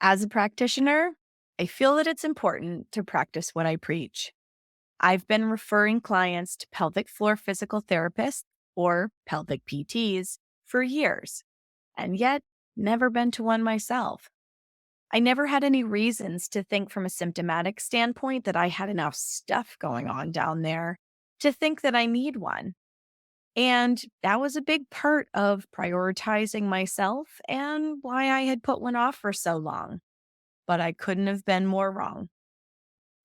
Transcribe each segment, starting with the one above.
As a practitioner, I feel that it's important to practice what I preach. I've been referring clients to pelvic floor physical therapists or pelvic PTs for years, and yet never been to one myself. I never had any reasons to think from a symptomatic standpoint that I had enough stuff going on down there to think that I need one. And that was a big part of prioritizing myself and why I had put one off for so long. But I couldn't have been more wrong.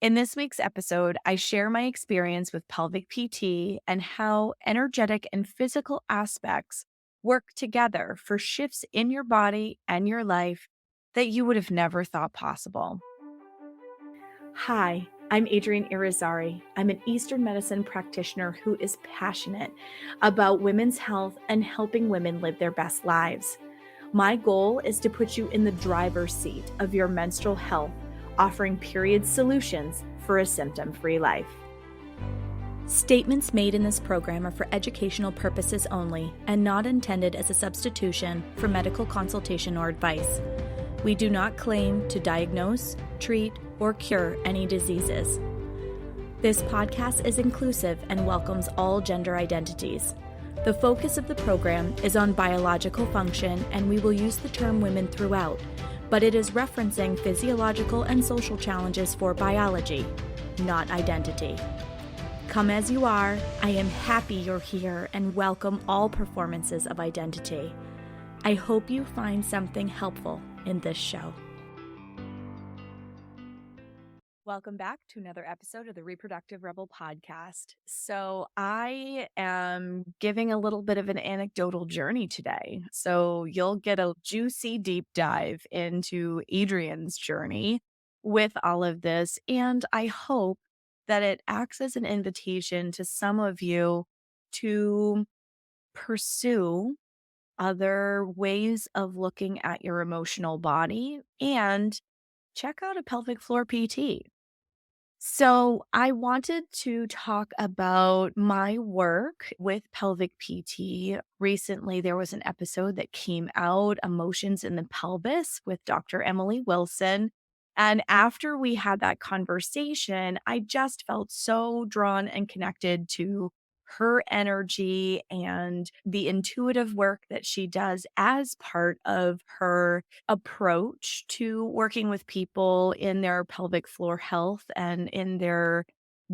In this week's episode, I share my experience with pelvic PT and how energetic and physical aspects work together for shifts in your body and your life that you would have never thought possible. Hi, I'm Adrienne Irizarry. I'm an Eastern medicine practitioner who is passionate about women's health and helping women live their best lives. My goal is to put you in the driver's seat of your menstrual health, offering period solutions for a symptom-free life. Statements made in this program are for educational purposes only and not intended as a substitution for medical consultation or advice. We do not claim to diagnose, treat, or cure any diseases. This podcast is inclusive and welcomes all gender identities. The focus of the program is on biological function, and we will use the term women throughout, but it is referencing physiological and social challenges for biology, not identity. Come as you are, I am happy you're here and welcome all performances of identity. I hope you find something helpful in this show. Welcome back to another episode of the Reproductive Rebel podcast. So I am giving a little bit of an anecdotal journey today. So you'll get a juicy deep dive into Adrienne's journey with all of this. And I hope that it acts as an invitation to some of you to pursue other ways of looking at your emotional body and check out a pelvic floor PT. So, I wanted to talk about my work with pelvic PT. Recently, there was an episode that came out, Emotions in the Pelvis, with Dr. Emily Wilson. And after we had that conversation, I just felt so drawn and connected to her energy and the intuitive work that she does as part of her approach to working with people in their pelvic floor health and in their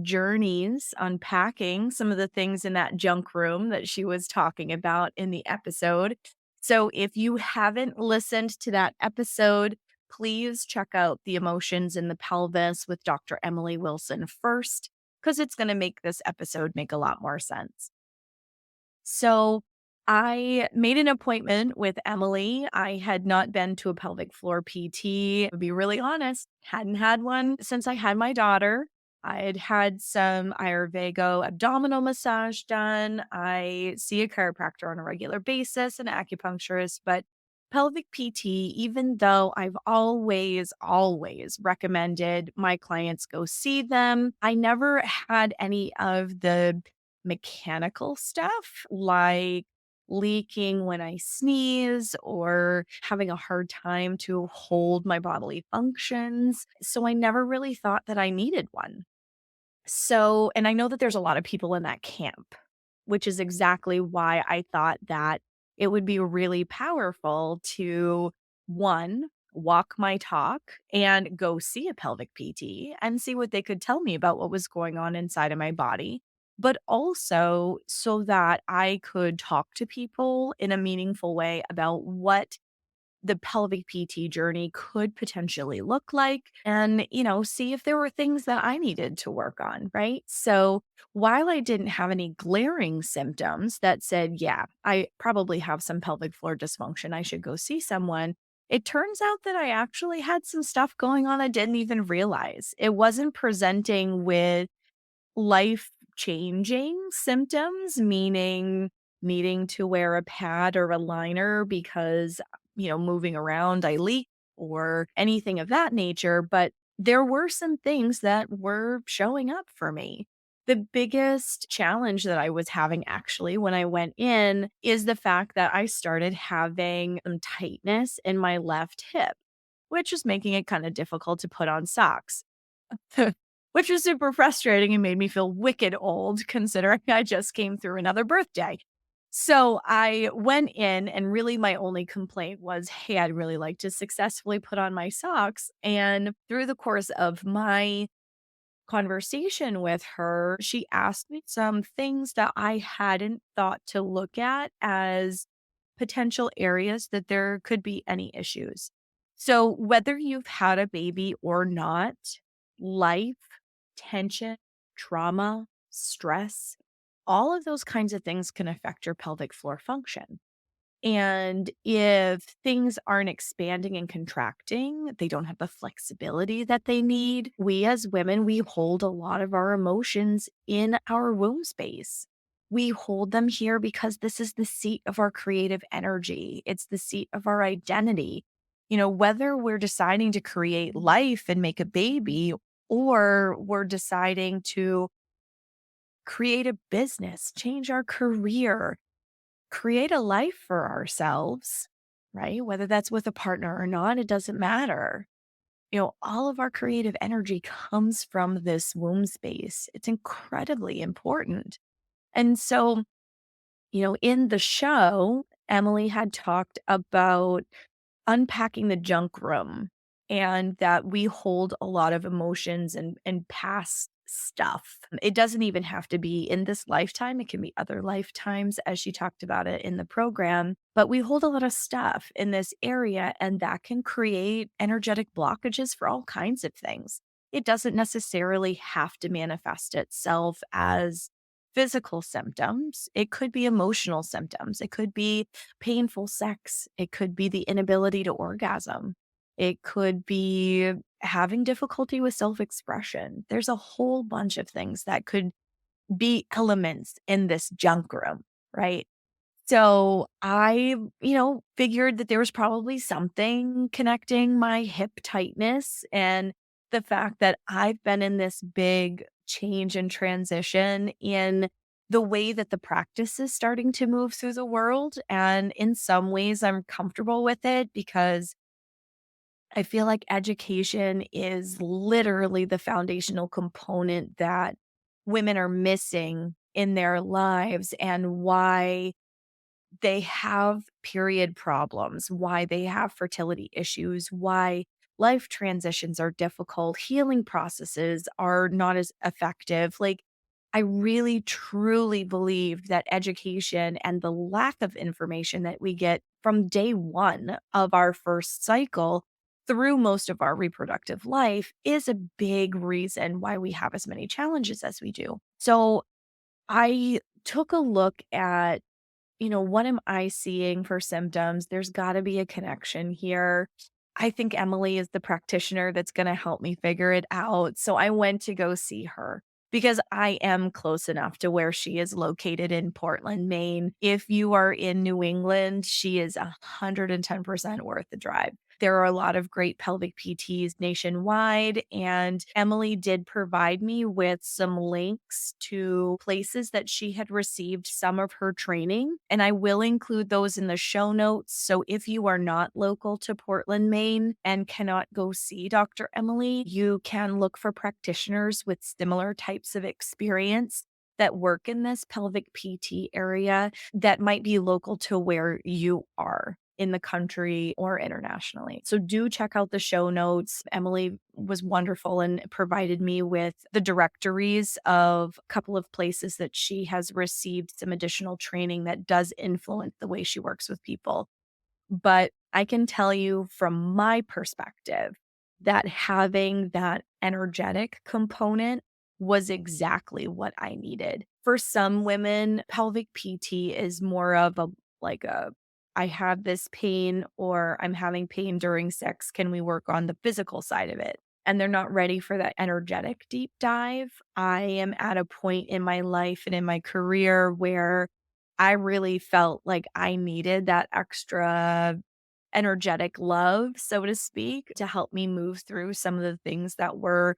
journeys, unpacking some of the things in that junk room that she was talking about in the episode. So if you haven't listened to that episode, please check out the Emotions in the Pelvis with Dr. Emily Wilson first, because it's going to make this episode make a lot more sense. So I made an appointment with Emily. I had not been to a pelvic floor PT. To be really honest, hadn't had one since I had my daughter. I had had some Ayurveda abdominal massage done. I see a chiropractor on a regular basis, an acupuncturist, but pelvic PT, even though I've always recommended my clients go see them, I never had any of the mechanical stuff like leaking when I sneeze or having a hard time to hold my bodily functions. So I never really thought that I needed one. So, and I know that there's a lot of people in that camp, which is exactly why I thought that it would be really powerful to, one, walk my talk and go see a pelvic PT and see what they could tell me about what was going on inside of my body, but also so that I could talk to people in a meaningful way about what the pelvic PT journey could potentially look like and, see if there were things that I needed to work on, right? So while I didn't have any glaring symptoms that said, yeah, I probably have some pelvic floor dysfunction, I should go see someone, it turns out that I actually had some stuff going on I didn't even realize. It wasn't presenting with life-changing symptoms, meaning needing to wear a pad or a liner because, moving around, I leak or anything of that nature. But there were some things that were showing up for me. The biggest challenge that I was having actually when I went in is the fact that I started having some tightness in my left hip, which was making it kind of difficult to put on socks, which was super frustrating and made me feel wicked old considering I just came through another birthday. So I went in, and really my only complaint was, hey, I'd really like to successfully put on my socks. And through the course of my conversation with her, she asked me some things that I hadn't thought to look at as potential areas that there could be any issues. So, whether you've had a baby or not, life, tension, trauma, stress, all of those kinds of things can affect your pelvic floor function. And if things aren't expanding and contracting, they don't have the flexibility that they need. We as women, we hold a lot of our emotions in our womb space. We hold them here because this is the seat of our creative energy. It's the seat of our identity. Whether we're deciding to create life and make a baby, or we're deciding to create a business, change our career, create a life for ourselves, right? Whether that's with a partner or not, it doesn't matter. All of our creative energy comes from this womb space. It's incredibly important. And so, in the show, Emily had talked about unpacking the junk room, and that we hold a lot of emotions and past stuff. It doesn't even have to be in this lifetime. It can be other lifetimes, as she talked about it in the program. But we hold a lot of stuff in this area, and that can create energetic blockages for all kinds of things. It doesn't necessarily have to manifest itself as physical symptoms. It could be emotional symptoms. It could be painful sex. It could be the inability to orgasm. It could be having difficulty with self expression. There's a whole bunch of things that could be elements in this junk room, right? So I, figured that there was probably something connecting my hip tightness and the fact that I've been in this big change and transition in the way that the practice is starting to move through the world. And in some ways, I'm comfortable with it because I feel like education is literally the foundational component that women are missing in their lives, and why they have period problems, why they have fertility issues, why life transitions are difficult, healing processes are not as effective. Like, I really truly believe that education and the lack of information that we get from day one of our first cycle through most of our reproductive life is a big reason why we have as many challenges as we do. So I took a look at, what am I seeing for symptoms? There's got to be a connection here. I think Emily is the practitioner that's going to help me figure it out. So I went to go see her because I am close enough to where she is located in Portland, Maine. If you are in New England, she is 110% worth the drive. There are a lot of great pelvic PTs nationwide, and Emily did provide me with some links to places that she had received some of her training, and I will include those in the show notes. So if you are not local to Portland, Maine, and cannot go see Dr. Emily, you can look for practitioners with similar types of experience that work in this pelvic PT area that might be local to where you are in the country or internationally. So do check out the show notes. Emily was wonderful and provided me with the directories of a couple of places that she has received some additional training that does influence the way she works with people. But I can tell you from my perspective that having that energetic component was exactly what I needed. For some women, pelvic PT is more of a like a I have this pain, or I'm having pain during sex. Can we work on the physical side of it? And they're not ready for that energetic deep dive. I am at a point in my life and in my career where I really felt like I needed that extra energetic love, so to speak, to help me move through some of the things that were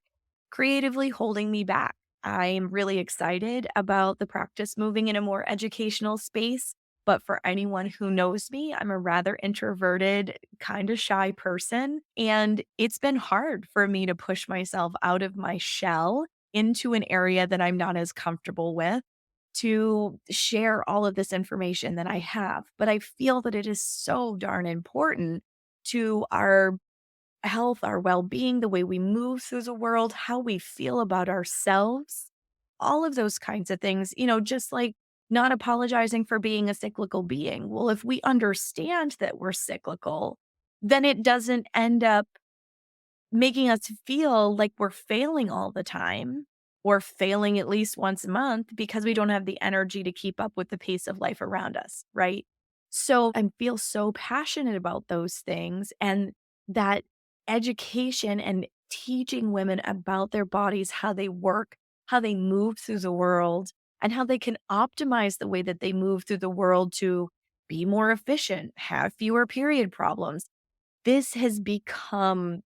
creatively holding me back. I'm really excited about the practice moving in a more educational space. But for anyone who knows me, I'm a rather introverted, kind of shy person. And it's been hard for me to push myself out of my shell into an area that I'm not as comfortable with to share all of this information that I have. But I feel that it is so darn important to our health, our well being, the way we move through the world, how we feel about ourselves, all of those kinds of things, just like not apologizing for being a cyclical being. Well, if we understand that we're cyclical, then it doesn't end up making us feel like we're failing all the time or failing at least once a month because we don't have the energy to keep up with the pace of life around us, right? So I feel so passionate about those things and that education and teaching women about their bodies, how they work, how they move through the world, and how they can optimize the way that they move through the world to be more efficient, have fewer period problems. This has become,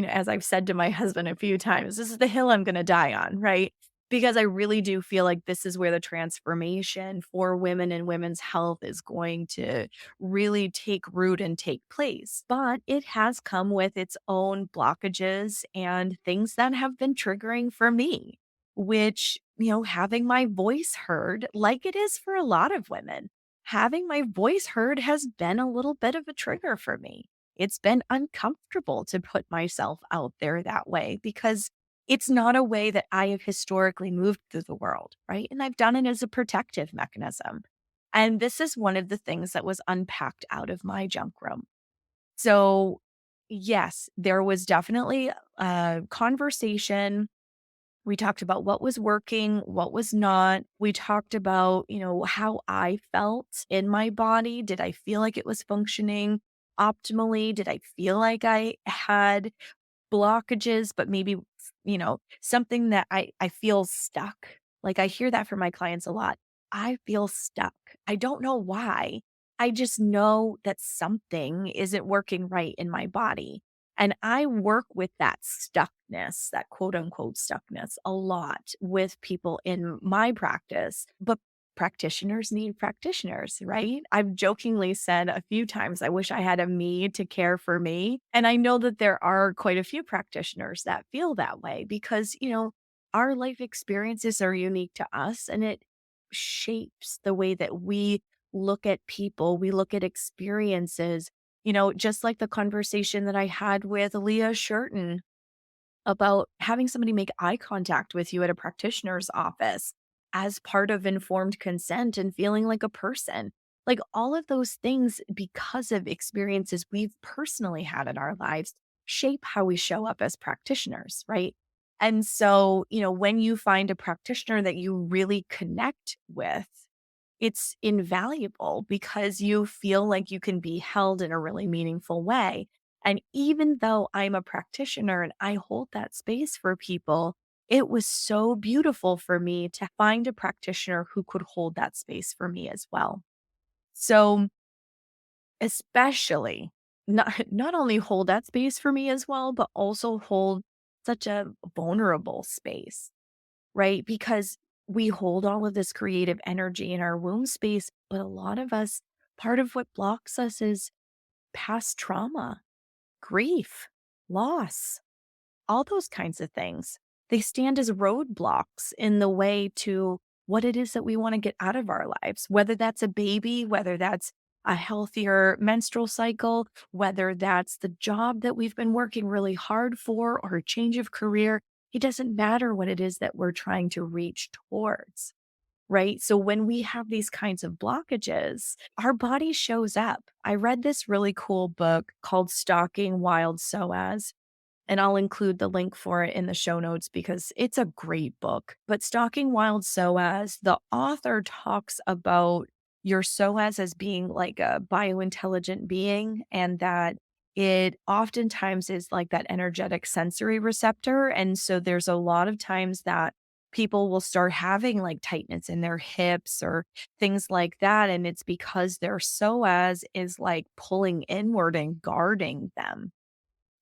as I've said to my husband a few times, this is the hill I'm gonna die on, right? Because I really do feel like this is where the transformation for women and women's health is going to really take root and take place. But it has come with its own blockages and things that have been triggering for me, which, having my voice heard, like it is for a lot of women, having my voice heard has been a little bit of a trigger for me. It's been uncomfortable to put myself out there that way because it's not a way that I have historically moved through the world, right? And I've done it as a protective mechanism. And this is one of the things that was unpacked out of my junk room. So, yes, there was definitely a conversation. We talked about what was working, what was not. We talked about, how I felt in my body. Did I feel like it was functioning optimally? Did I feel like I had blockages, but maybe, something that I feel stuck? Like I hear that from my clients a lot. I feel stuck. I don't know why. I just know that something isn't working right in my body. And I work with that stuckness, that quote unquote stuckness, a lot with people in my practice. But practitioners need practitioners, right? I've jokingly said a few times, I wish I had a me to care for me. And I know that there are quite a few practitioners that feel that way because, our life experiences are unique to us and it shapes the way that we look at people, we look at experiences, just like the conversation that I had with Leah Shurton about having somebody make eye contact with you at a practitioner's office as part of informed consent and feeling like a person. Like all of those things, because of experiences we've personally had in our lives, shape how we show up as practitioners, right? And so, when you find a practitioner that you really connect with, it's invaluable because you feel like you can be held in a really meaningful way. And even though I'm a practitioner and I hold that space for people, it was so beautiful for me to find a practitioner who could hold that space for me as well. So, especially not only hold that space for me as well, but also hold such a vulnerable space, right? Because we hold all of this creative energy in our womb space, but a lot of us, part of what blocks us is past trauma, grief, loss, all those kinds of things. They stand as roadblocks in the way to what it is that we want to get out of our lives, whether that's a baby, whether that's a healthier menstrual cycle, whether that's the job that we've been working really hard for or a change of career. It doesn't matter what it is that we're trying to reach towards, right? So when we have these kinds of blockages, our body shows up. I read this really cool book called Stalking Wild SOAS, and I'll include the link for it in the show notes because it's a great book. But Stalking Wild SOAS, the author talks about your SOAS as being like a biointelligent being and that it oftentimes is like that energetic sensory receptor. And so there's a lot of times that people will start having like tightness in their hips or things like that. And it's because their SOAS is like pulling inward and guarding them.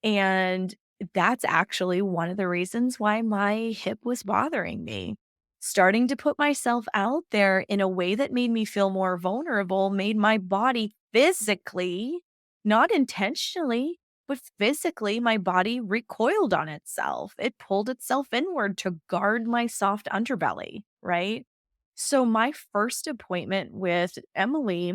And that's actually one of the reasons why my hip was bothering me. starting to put myself out there in a way that made me feel more vulnerable, made my body physically, not intentionally, but physically, my body recoiled on itself. It pulled itself inward to guard my soft underbelly, right? So, my first appointment with Emily,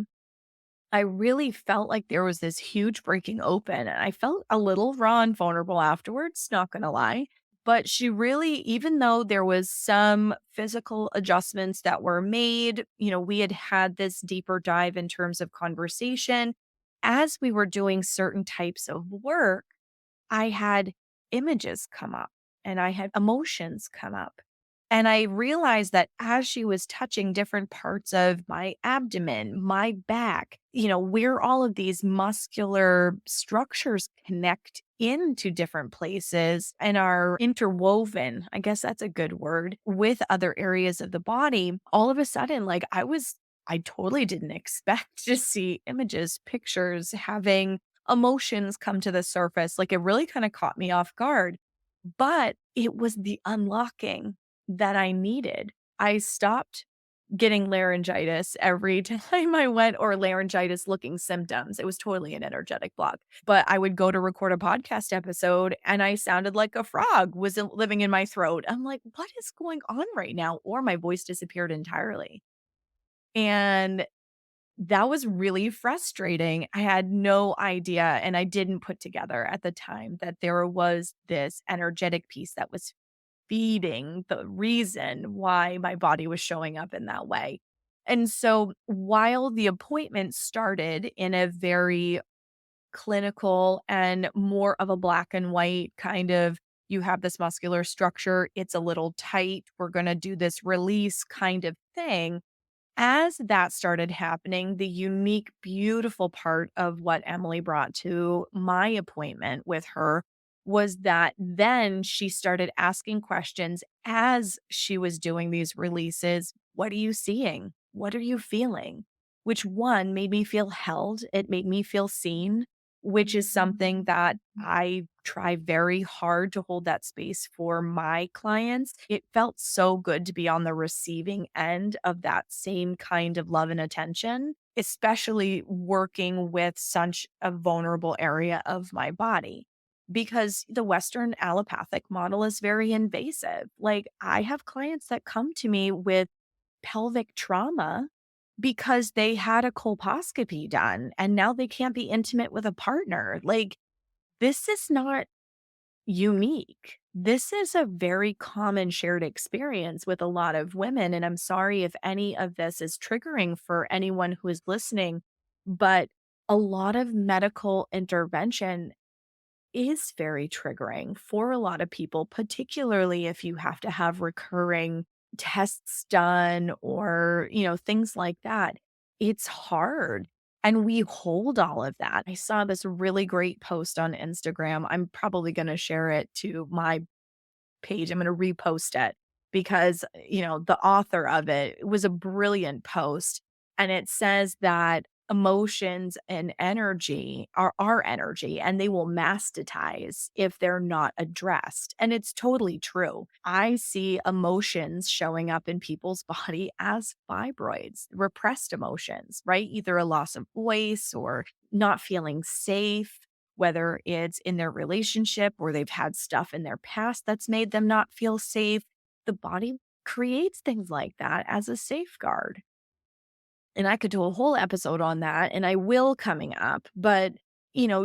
I really felt like there was this huge breaking open, and I felt a little raw and vulnerable afterwards, not gonna lie. But she really, even though there was some physical adjustments that were made, we had had this deeper dive in terms of conversation. As we were doing certain types of work, I had images come up and I had emotions come up. And I realized that as she was touching different parts of my abdomen, my back, where all of these muscular structures connect into different places and are interwoven, I guess that's a good word, with other areas of the body, all of a sudden, like I totally didn't expect to see images, pictures, having emotions come to the surface. Like it really kind of caught me off guard, but it was the unlocking that I needed. I stopped getting laryngitis every time I went, or laryngitis looking symptoms. It was totally an energetic block. But I would go to record a podcast episode and I sounded like a frog was living in my throat. I'm like, what is going on right now? Or my voice disappeared entirely. And that was really frustrating. I had no idea, and I didn't put together at the time that there was this energetic piece that was feeding the reason why my body was showing up in that way. And so while the appointment started in a very clinical and more of a black and white kind of, you have this muscular structure, it's a little tight, we're going to do this release kind of thing, as that started happening, the unique, beautiful part of what Emily brought to my appointment with her was that then she started asking questions as she was doing these releases. What are you seeing? What are you feeling? Which one made me feel held? It made me feel seen, which is something that I try very hard to hold that space for my clients. It felt so good to be on the receiving end of that same kind of love and attention, especially working with such a vulnerable area of my body. Because the Western allopathic model is very invasive. Like, I have clients that come to me with pelvic trauma because they had a colposcopy done and now they can't be intimate with a partner. Like, this is not unique. This is a very common shared experience with a lot of women. And I'm sorry if any of this is triggering for anyone who is listening, but a lot of medical intervention is very triggering for a lot of people, particularly if you have to have recurring tests done or, things like that. It's hard. And we hold all of that. I saw this really great post on Instagram. I'm probably going to share it to my page. I'm going to repost it because, the author of it was a brilliant post. And it says that emotions and energy are our energy and they will mastitize if they're not addressed. And it's totally true. I see emotions showing up in people's body as fibroids, repressed emotions, right? Either a loss of voice or not feeling safe, whether it's in their relationship or they've had stuff in their past that's made them not feel safe. The body creates things like that as a safeguard. And I could do a whole episode on that, and I will coming up. But,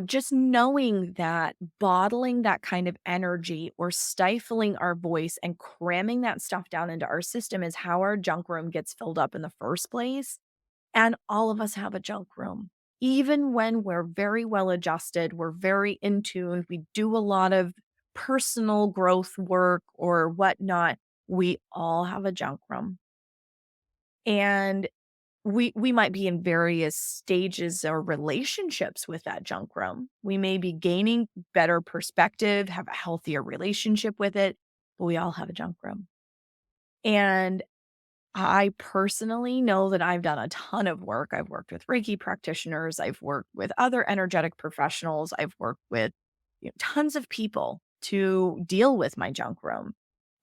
just knowing that bottling that kind of energy or stifling our voice and cramming that stuff down into our system is how our junk room gets filled up in the first place. And all of us have a junk room. Even when we're very well adjusted, we're very in tune, we do a lot of personal growth work or whatnot, we all have a junk room. And we might be in various stages or relationships with that junk room. We may be gaining better perspective, have a healthier relationship with it, but we all have a junk room. And I personally know that I've done a ton of work. I've worked with Reiki practitioners. I've worked with other energetic professionals. I've worked with tons of people to deal with my junk room.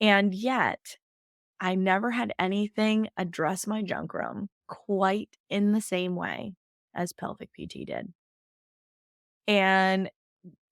And yet, I never had anything address my junk room quite in the same way as pelvic PT did. And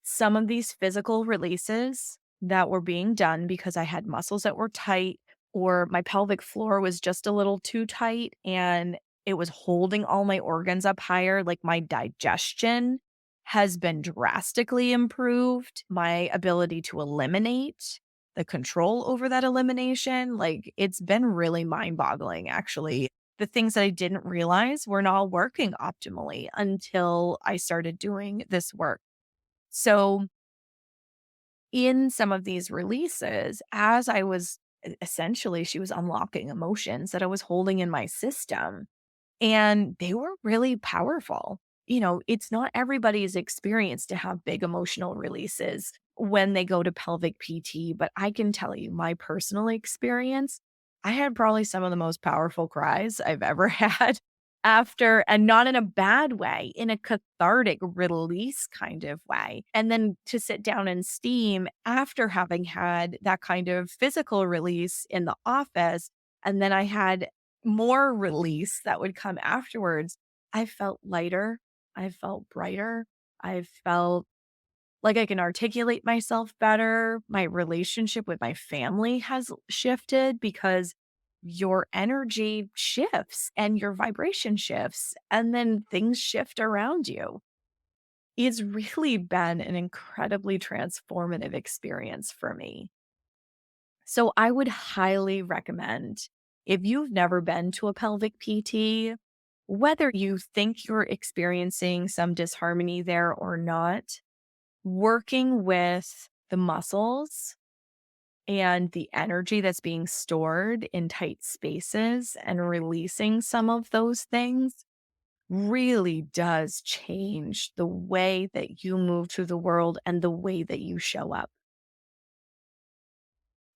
some of these physical releases that were being done because I had muscles that were tight or my pelvic floor was just a little too tight and it was holding all my organs up higher, like my digestion has been drastically improved. My ability to eliminate, the control over that elimination, like it's been really mind boggling, actually. The things that I didn't realize were not working optimally until I started doing this work. So, in some of these releases, as I was essentially, she was unlocking emotions that I was holding in my system, and they were really powerful. It's not everybody's experience to have big emotional releases when they go to pelvic PT, but I can tell you my personal experience, I had probably some of the most powerful cries I've ever had after, and not in a bad way, in a cathartic release kind of way. And then to sit down and steam after having had that kind of physical release in the office. And then I had more release that would come afterwards. I felt lighter. I felt brighter. I felt like I can articulate myself better. My relationship with my family has shifted because your energy shifts and your vibration shifts, and then things shift around you. It's really been an incredibly transformative experience for me. So I would highly recommend, if you've never been to a pelvic PT, whether you think you're experiencing some disharmony there or not, working with the muscles and the energy that's being stored in tight spaces and releasing some of those things really does change the way that you move through the world and the way that you show up.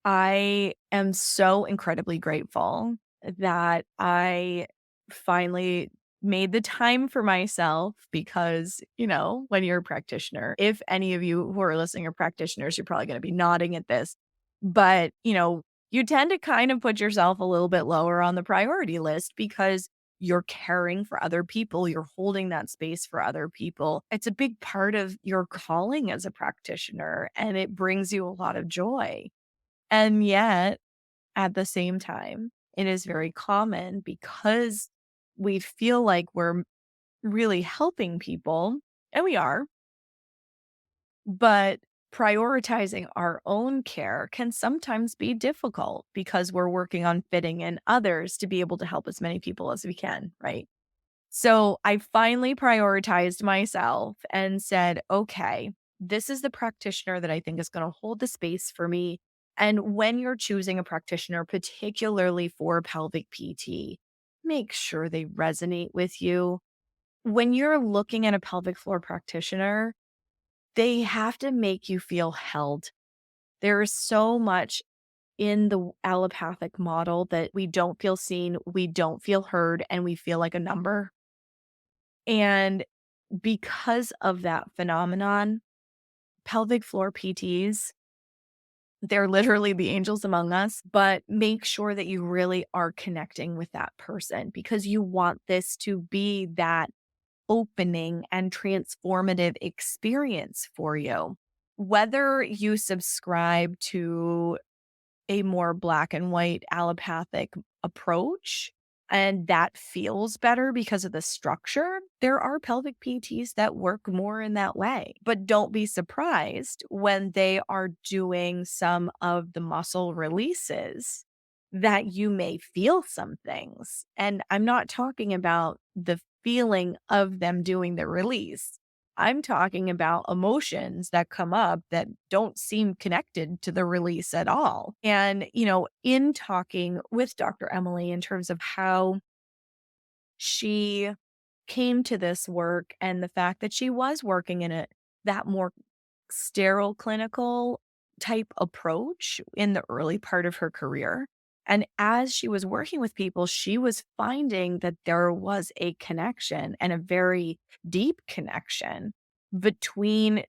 I am so incredibly grateful that I finally made the time for myself because, when you're a practitioner, if any of you who are listening are practitioners, you're probably going to be nodding at this. But, you tend to kind of put yourself a little bit lower on the priority list because you're caring for other people, you're holding that space for other people. It's a big part of your calling as a practitioner, and it brings you a lot of joy. And yet, at the same time, it is very common because we feel like we're really helping people, and we are, but prioritizing our own care can sometimes be difficult because we're working on fitting in others to be able to help as many people as we can, right? So I finally prioritized myself and said, okay, this is the practitioner that I think is going to hold the space for me. And when you're choosing a practitioner, particularly for pelvic PT, make sure they resonate with you. When you're looking at a pelvic floor practitioner, they have to make you feel held. There is so much in the allopathic model that we don't feel seen, we don't feel heard, and we feel like a number. And because of that phenomenon, pelvic floor PTs, they're literally the angels among us, but make sure that you really are connecting with that person because you want this to be that opening and transformative experience for you. Whether you subscribe to a more black and white allopathic approach, and that feels better because of the structure. There are pelvic PTs that work more in that way, but don't be surprised when they are doing some of the muscle releases that you may feel some things. And I'm not talking about the feeling of them doing the release. I'm talking about emotions that come up that don't seem connected to the release at all. And, in talking with Dr. Emily in terms of how she came to this work and the fact that she was working in that more sterile clinical type approach in the early part of her career. And as she was working with people, she was finding that there was a connection and a very deep connection between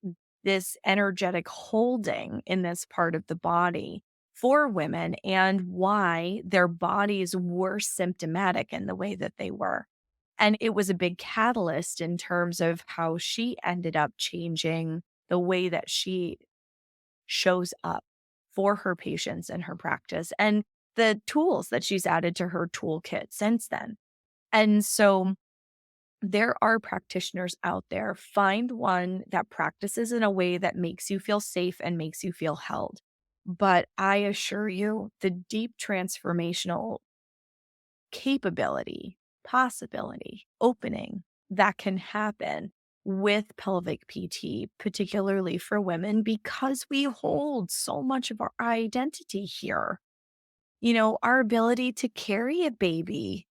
this energetic holding in this part of the body for women and why their bodies were symptomatic in the way that they were. And it was a big catalyst in terms of how she ended up changing the way that she shows up for her patients in her practice and the tools that she's added to her toolkit since then. And so there are practitioners out there. Find one that practices in a way that makes you feel safe and makes you feel held. But I assure you, the deep transformational capability, possibility, opening that can happen with pelvic PT, particularly for women, because we hold so much of our identity here. Our ability to carry a baby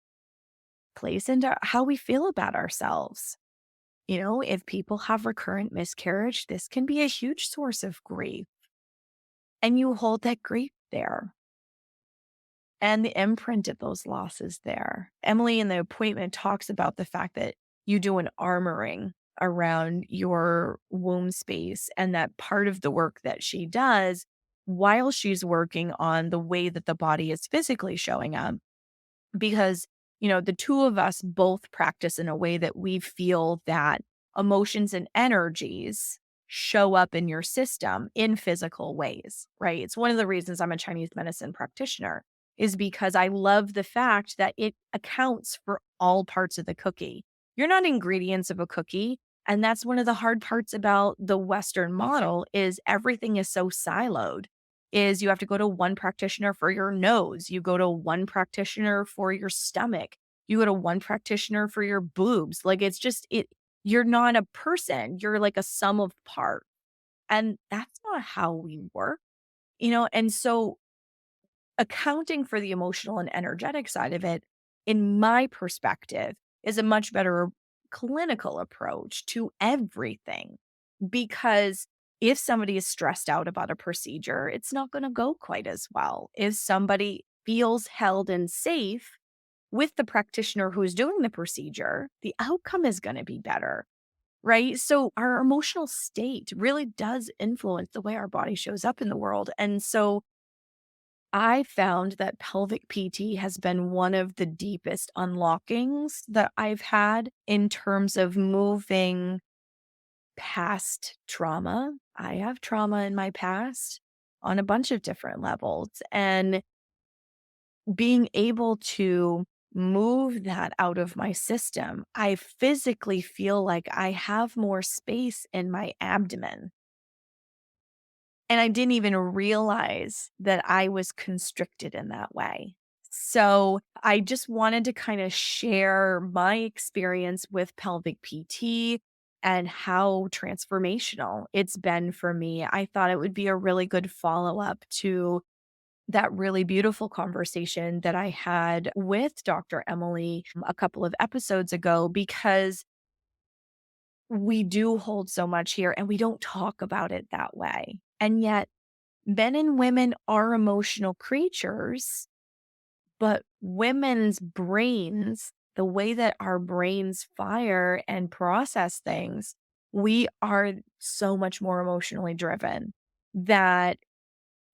plays into how we feel about ourselves. If people have recurrent miscarriage, this can be a huge source of grief. And you hold that grief there and the imprint of those losses there. Emily in the appointment talks about the fact that you do an armoring around your womb space, and that part of the work that she does while she's working on the way that the body is physically showing up, because the two of us both practice in a way that we feel that emotions and energies show up in your system in physical ways, right? It's one of the reasons I'm a Chinese medicine practitioner, is because I love the fact that it accounts for all parts of the cookie. You're not ingredients of a cookie. And that's one of the hard parts about the Western model, is everything is so siloed. Is you have to go to one practitioner for your nose, you go to one practitioner for your stomach, you go to one practitioner for your boobs. Like, it's just you're not a person, you're like a sum of parts. And that's not how we work, and so accounting for the emotional and energetic side of it, in my perspective, is a much better clinical approach to everything. Because if somebody is stressed out about a procedure, it's not going to go quite as well. If somebody feels held and safe with the practitioner who's doing the procedure, the outcome is going to be better. Right. So our emotional state really does influence the way our body shows up in the world. And so I found that pelvic PT has been one of the deepest unlockings that I've had in terms of moving past trauma. I have trauma in my past on a bunch of different levels, and being able to move that out of my system, I physically feel like I have more space in my abdomen. And I didn't even realize that I was constricted in that way. So I just wanted to kind of share my experience with pelvic PT and how transformational it's been for me. I thought it would be a really good follow up to that really beautiful conversation that I had with Dr. Emily a couple of episodes ago, because we do hold so much here and we don't talk about it that way. And yet, men and women are emotional creatures, but women's brains, the way that our brains fire and process things, we are so much more emotionally driven, that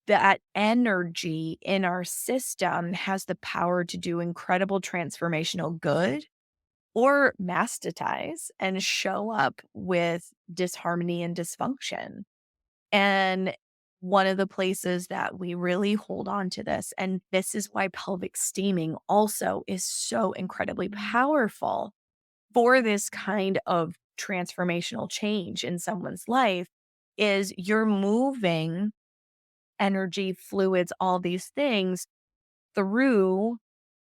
that energy in our system has the power to do incredible transformational good or mastitize and show up with disharmony and dysfunction. And one of the places that we really hold on to this, and this is why pelvic steaming also is so incredibly powerful for this kind of transformational change in someone's life, is you're moving energy, fluids, all these things through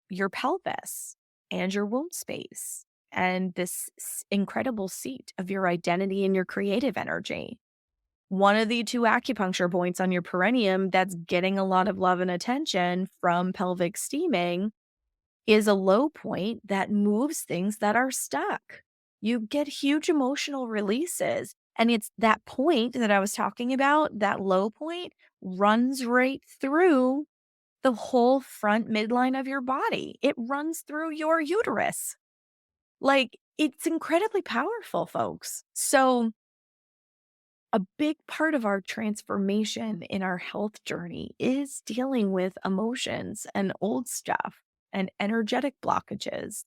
your pelvis and your womb space and this incredible seat of your identity and your creative energy. One of the two acupuncture points on your perineum that's getting a lot of love and attention from pelvic steaming is a low point that moves things that are stuck. You get huge emotional releases. And it's that point that I was talking about, that low point runs right through the whole front midline of your body. It runs through your uterus. Like, it's incredibly powerful, folks. So a big part of our transformation in our health journey is dealing with emotions and old stuff and energetic blockages.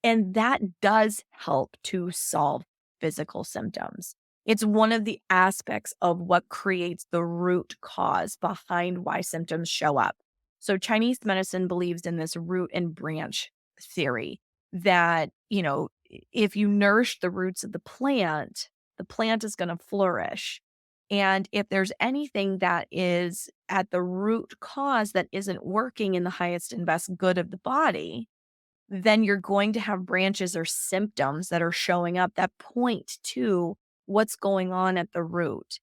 And that does help to solve physical symptoms. It's one of the aspects of what creates the root cause behind why symptoms show up. So, Chinese medicine believes in this root and branch theory that, if you nourish the roots of the plant is going to flourish. And if there's anything that is at the root cause that isn't working in the highest and best good of the body, then you're going to have branches or symptoms that are showing up that point to what's going on at the root.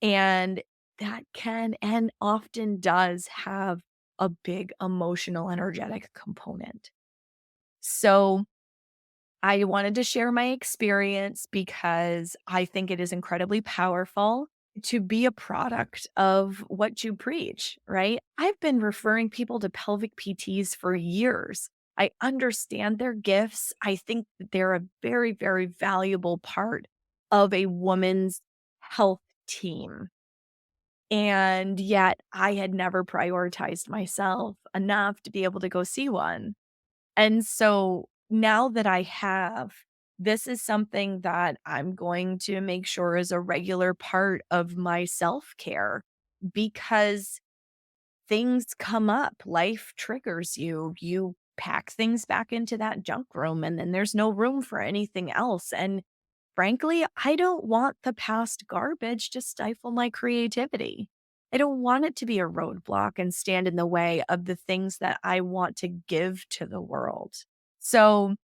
And that can and often does have a big emotional, energetic component. So I wanted to share my experience because I think it is incredibly powerful to be a product of what you preach, right? I've been referring people to pelvic PTs for years. I understand their gifts. I think that they're a very, very valuable part of a woman's health team. And yet I had never prioritized myself enough to be able to go see one. And so now that I have, this is something that I'm going to make sure is a regular part of my self-care because things come up, life triggers you. You pack things back into that junk room and then there's no room for anything else. And frankly, I don't want the past garbage to stifle my creativity. I don't want it to be a roadblock and stand in the way of the things that I want to give to the world. So,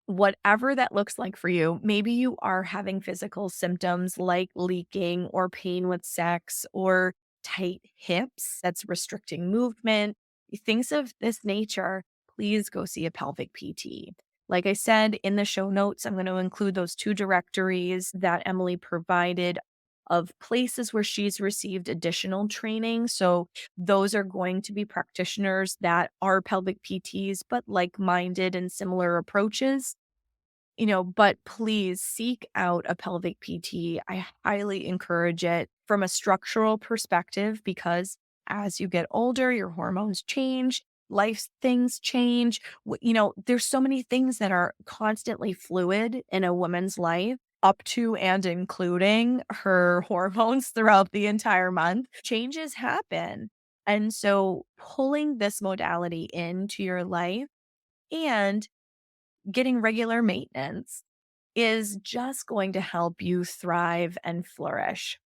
whatever that looks like for you, maybe you are having physical symptoms like leaking or pain with sex or tight hips that's restricting movement, things of this nature, please go see a pelvic PT. Like I said in the show notes, I'm going to include those 2 directories that Emily provided of places where she's received additional training. So those are going to be practitioners that are pelvic PTs, but like-minded and similar approaches. But please seek out a pelvic PT. I highly encourage it from a structural perspective because as you get older, your hormones change, life things change. There's so many things that are constantly fluid in a woman's life, up to and including her hormones throughout the entire month. Changes happen. And so pulling this modality into your life and getting regular maintenance is just going to help you thrive and flourish.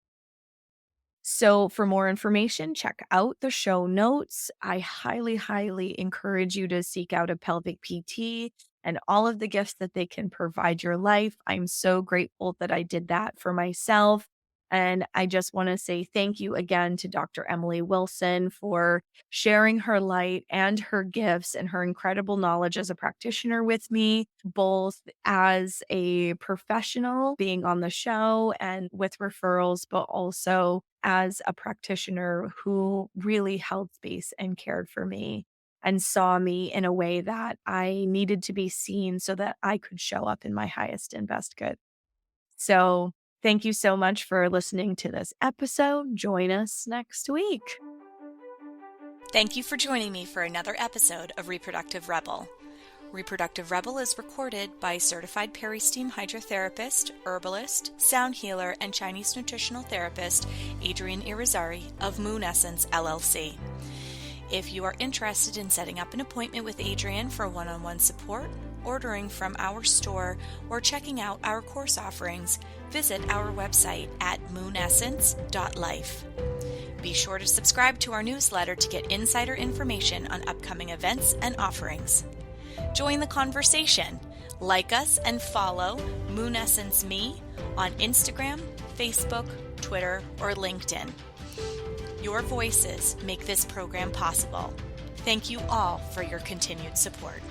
So, for more information, check out the show notes. I highly, highly encourage you to seek out a pelvic PT and all of the gifts that they can provide your life. I'm so grateful that I did that for myself. And I just want to say thank you again to Dr. Emily Wilson for sharing her light and her gifts and her incredible knowledge as a practitioner with me, both as a professional being on the show and with referrals, but also as a practitioner who really held space and cared for me and saw me in a way that I needed to be seen so that I could show up in my highest and best good. So, thank you so much for listening to this episode. Join us next week. Thank you for joining me for another episode of Reproductive Rebel. Reproductive Rebel is recorded by certified peri-steam hydrotherapist, herbalist, sound healer, and Chinese nutritional therapist Adrienne Irizarry of Moon Essence LLC. If you are interested in setting up an appointment with Adrienne for one-on-one support, ordering from our store, or checking out our course offerings, visit our website at moonessence.life. Be sure to subscribe to our newsletter to get insider information on upcoming events and offerings. Join the conversation. Like us and follow Moon Essence Me on Instagram, Facebook, Twitter, or LinkedIn. Your voices make this program possible. Thank you all for your continued support.